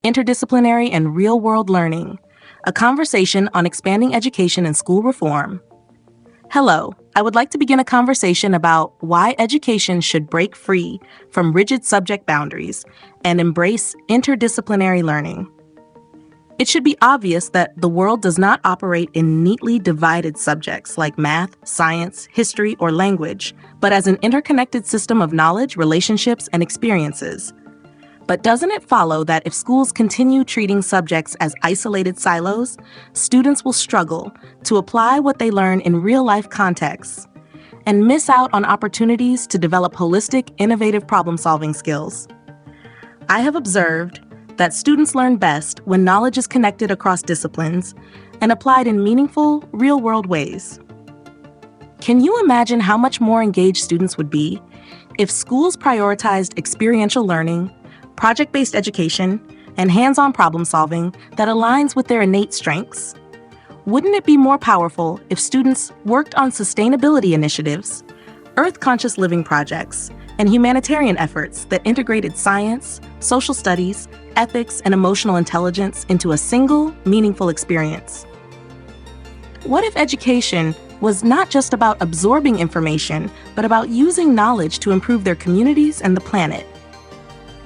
Interdisciplinary and Real-World Learning, a conversation on expanding education and school reform. Hello, I would like to begin a conversation about why education should break free from rigid subject boundaries and embrace interdisciplinary learning. It should be obvious that the world does not operate in neatly divided subjects like math, science, history, or language, but as an interconnected system of knowledge, relationships, and experiences. But doesn't it follow that if schools continue treating subjects as isolated silos, students will struggle to apply what they learn in real-life contexts and miss out on opportunities to develop holistic, innovative problem-solving skills? I have observed that students learn best when knowledge is connected across disciplines and applied in meaningful, real-world ways. Can you imagine how much more engaged students would be if schools prioritized experiential learning, project-based education, and hands-on problem-solving that aligns with their innate strengths? Wouldn't it be more powerful if students worked on sustainability initiatives, earth-conscious living projects, and humanitarian efforts that integrated science, social studies, ethics, and emotional intelligence into a single, meaningful experience? What if education was not just about absorbing information, but about using knowledge to improve their communities and the planet?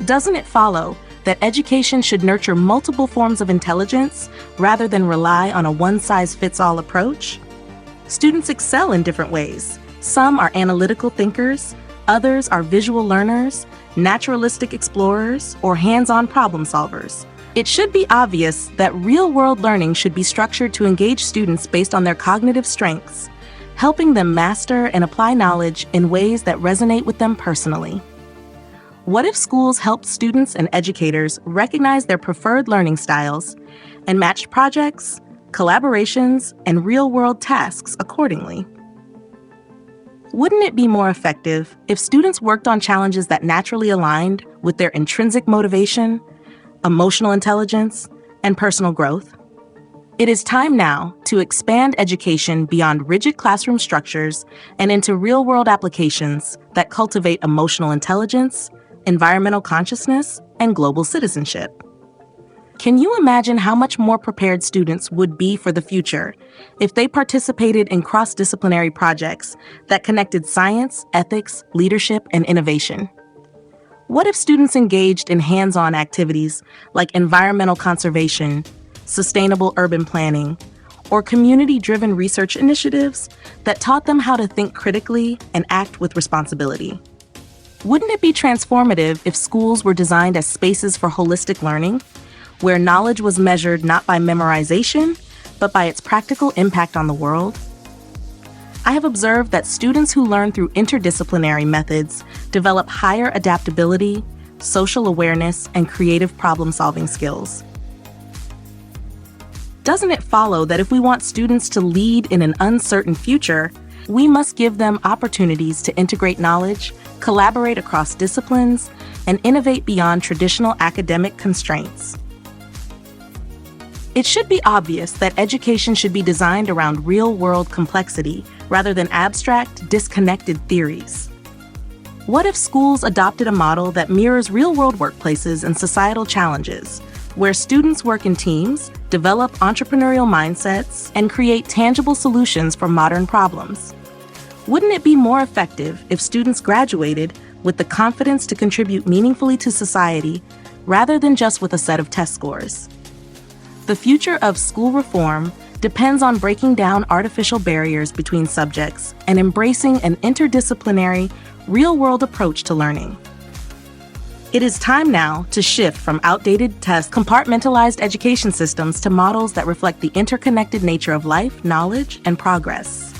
Doesn't it follow that education should nurture multiple forms of intelligence rather than rely on a one-size-fits-all approach? Students excel in different ways. Some are analytical thinkers, others are visual learners, naturalistic explorers, or hands-on problem solvers. It should be obvious that real-world learning should be structured to engage students based on their cognitive strengths, helping them master and apply knowledge in ways that resonate with them personally. What if schools helped students and educators recognize their preferred learning styles and matched projects, collaborations, and real-world tasks accordingly? Wouldn't it be more effective if students worked on challenges that naturally aligned with their intrinsic motivation, emotional intelligence, and personal growth? It is time now to expand education beyond rigid classroom structures and into real-world applications that cultivate emotional intelligence, environmental consciousness, and global citizenship. Can you imagine how much more prepared students would be for the future if they participated in cross-disciplinary projects that connected science, ethics, leadership, and innovation? What if students engaged in hands-on activities like environmental conservation, sustainable urban planning, or community-driven research initiatives that taught them how to think critically and act with responsibility? Wouldn't it be transformative if schools were designed as spaces for holistic learning, where knowledge was measured not by memorization, but by its practical impact on the world? I have observed that students who learn through interdisciplinary methods develop higher adaptability, social awareness, and creative problem-solving skills. Doesn't it follow that if we want students to lead in an uncertain future, we must give them opportunities to integrate knowledge, collaborate across disciplines, and innovate beyond traditional academic constraints? It should be obvious that education should be designed around real-world complexity rather than abstract, disconnected theories. What if schools adopted a model that mirrors real-world workplaces and societal challenges, where students work in teams, develop entrepreneurial mindsets, and create tangible solutions for modern problems? Wouldn't it be more effective if students graduated with the confidence to contribute meaningfully to society rather than just with a set of test scores? The future of school reform depends on breaking down artificial barriers between subjects and embracing an interdisciplinary, real-world approach to learning. It is time now to shift from outdated test, compartmentalized education systems to models that reflect the interconnected nature of life, knowledge, and progress.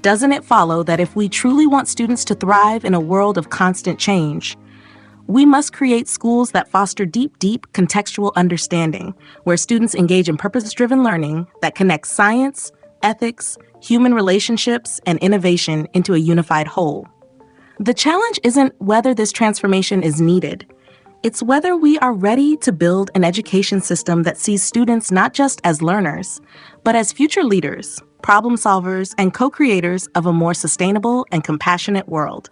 Doesn't it follow that if we truly want students to thrive in a world of constant change, we must create schools that foster deep contextual understanding, where students engage in purpose-driven learning that connects science, ethics, human relationships, and innovation into a unified whole? The challenge isn't whether this transformation is needed. It's whether we are ready to build an education system that sees students not just as learners, but as future leaders, problem solvers, and co-creators of a more sustainable and compassionate world.